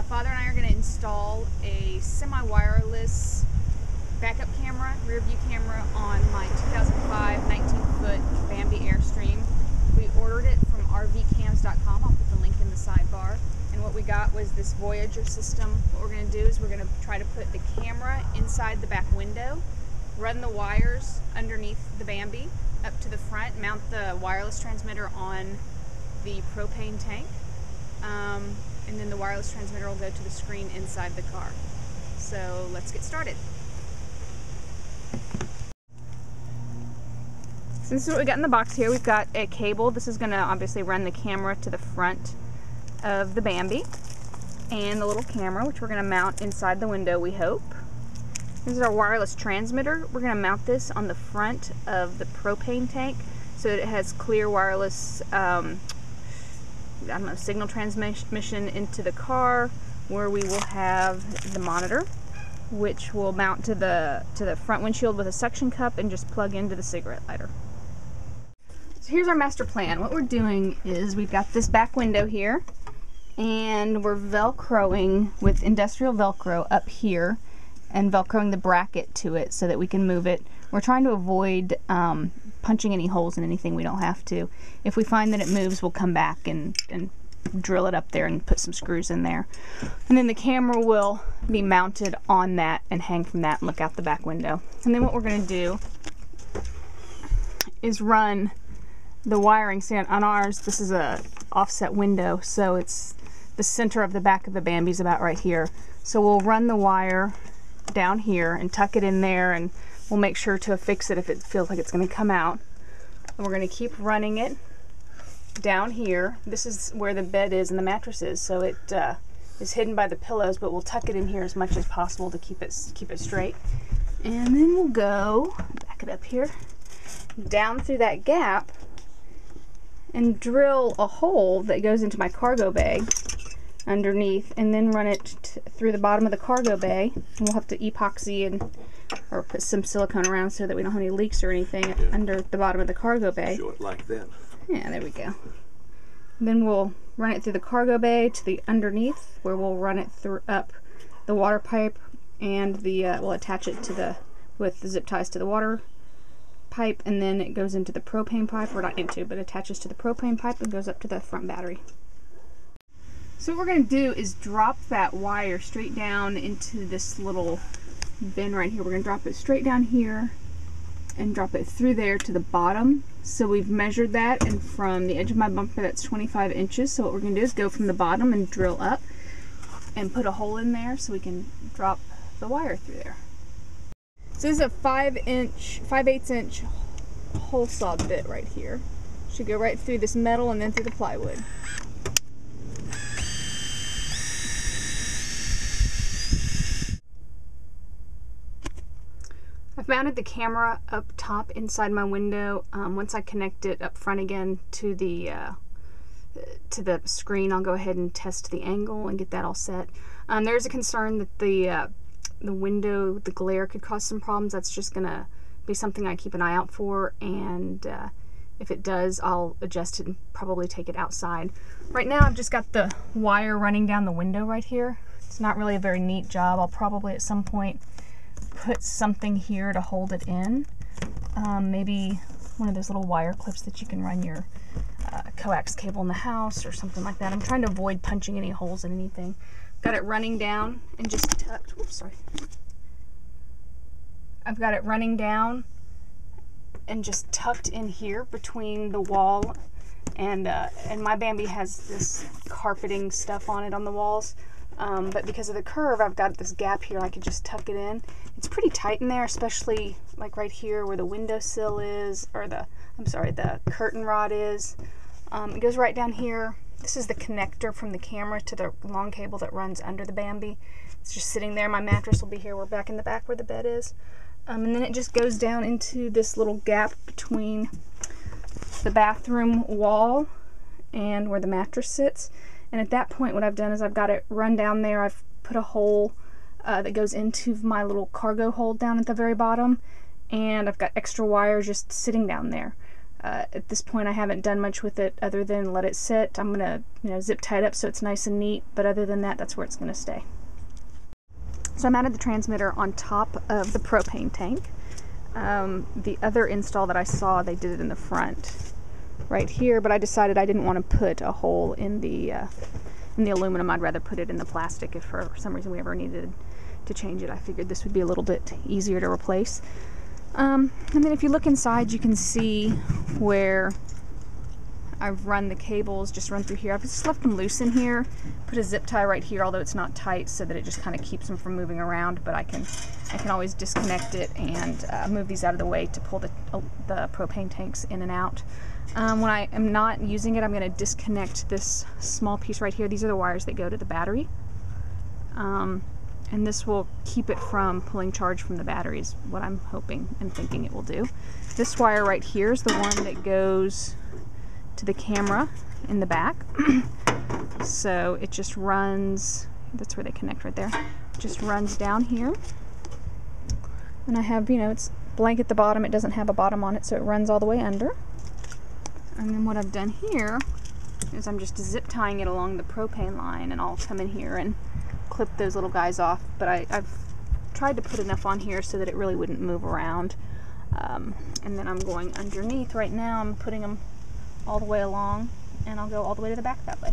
father and I are going to install a semi-wireless backup camera, rear view camera on my 2005 19-foot Bambi Airstream. We ordered it from rvcams.com. I'll put the link in the sidebar. And what we got was this Voyager system. What we're going to do is we're going to try to put the camera inside the back window, run the wires underneath the Bambi up to the front, mount the wireless transmitter on the propane tank, and then the wireless transmitter will go to the screen inside the car. So let's get started. So this is what we got in the box here. We've got a cable. This is going to obviously run the camera to the front of the Bambi, and the little camera, which we're going to mount inside the window, we hope. This is our wireless transmitter. We're going to mount this on the front of the propane tank so that it has clear wireless signal transmission into the car, where we will have the monitor, which will mount to the front windshield with a suction cup and just plug into the cigarette lighter. So here's our master plan. What we're doing is we've got this back window here, and we're velcroing with industrial velcro up here and velcroing the bracket to it so that we can move it. We're trying to avoid punching any holes in anything we don't have to. If we find that it moves, we'll come back and drill it up there and put some screws in there. And then the camera will be mounted on that and hang from that and look out the back window. And then what we're going to do is run the wiring. See, on ours, this is a offset window, so it's the center of the back of the Bambi is about right here. So we'll run the wire down here and tuck it in there, and we'll make sure to affix it if it feels like it's going to come out. And we're going to keep running it down here. This is where the bed is and the mattress is, so it is hidden by the pillows, but we'll tuck it in here as much as possible to keep it straight. And then we'll go back it up here, down through that gap, and drill a hole that goes into my cargo bay underneath, and then run it through the bottom of the cargo bay. And we'll have to epoxy or put some silicone around so that we don't have any leaks or anything under the bottom of the cargo bay. Show it like that. Yeah, there we go. Then we'll run it through the cargo bay to the underneath, where we'll run it up the water pipe, and we'll attach it to with the zip ties to the water pipe, and then it goes into the propane pipe, or not into, but attaches to the propane pipe and goes up to the front battery. So what we're going to do is drop that wire straight down into this little bin right here. We're going to drop it straight down here and drop it through there to the bottom. So we've measured that, and from the edge of my bumper, that's 25 inches. So what we're going to do is go from the bottom and drill up and put a hole in there so we can drop the wire through there. So this is a 5/8 inch hole saw bit right here. Should go right through this metal and then through the plywood. I've mounted the camera up top inside my window. Once I connect it up front again to the screen, I'll go ahead and test the angle and get that all set. There's a concern that the window, the glare could cause some problems. That's just gonna be something I keep an eye out for, and if it does, I'll adjust it and probably take it outside. Right now I've just got the wire running down the window right here. It's not really a very neat job. I'll probably at some point put something here to hold it in. Maybe one of those little wire clips that you can run your coax cable in the house or something like that. I'm trying to avoid punching any holes in anything. Got it running down and just tucked. Oops, sorry. I've got it running down and just tucked in here between the wall and my Bambi has this carpeting stuff on it on the walls. But because of the curve, I've got this gap here. I could just tuck it in. It's pretty tight in there, especially like right here where the windowsill is, or the curtain rod is. It goes right down here. This is the connector from the camera to the long cable that runs under the Bambi. It's just sitting there. My mattress will be here. We're back in the back where the bed is. And then it just goes down into this little gap between the bathroom wall and where the mattress sits. And at that point, what I've done is I've got it run down there. I've put a hole that goes into my little cargo hold down at the very bottom, and I've got extra wires just sitting down there. At this point I haven't done much with it other than let it sit. I'm gonna, you know, zip tie it up so it's nice and neat, but other than that, that's where it's gonna stay. So I mounted the transmitter on top of the propane tank. The other install that I saw, they did it in the front right here, but I decided I didn't want to put a hole in the aluminum. I'd rather put it in the plastic if for some reason we ever needed to change it. I figured this would be a little bit easier to replace. And then if you look inside, you can see where I've run the cables, just run through here. I've just left them loose in here, put a zip tie right here, although it's not tight, so that it just kind of keeps them from moving around, but I can always disconnect it and move these out of the way to pull the propane tanks in and out. When I am not using it, I'm going to disconnect this small piece right here. These are the wires that go to the battery. And this will keep it from pulling charge from the battery, is what I'm hoping and thinking it will do. This wire right here is the one that goes to the camera in the back. So it just runs, that's where they connect right there. It just runs down here. And I have, you know, it's blank at the bottom. It doesn't have a bottom on it, so it runs all the way under. And then what I've done here is I'm just zip tying it along the propane line, and I'll come in here and clip those little guys off, but I've tried to put enough on here so that it really wouldn't move around. And then I'm going underneath right now. I'm putting them all the way along, and I'll go all the way to the back that way.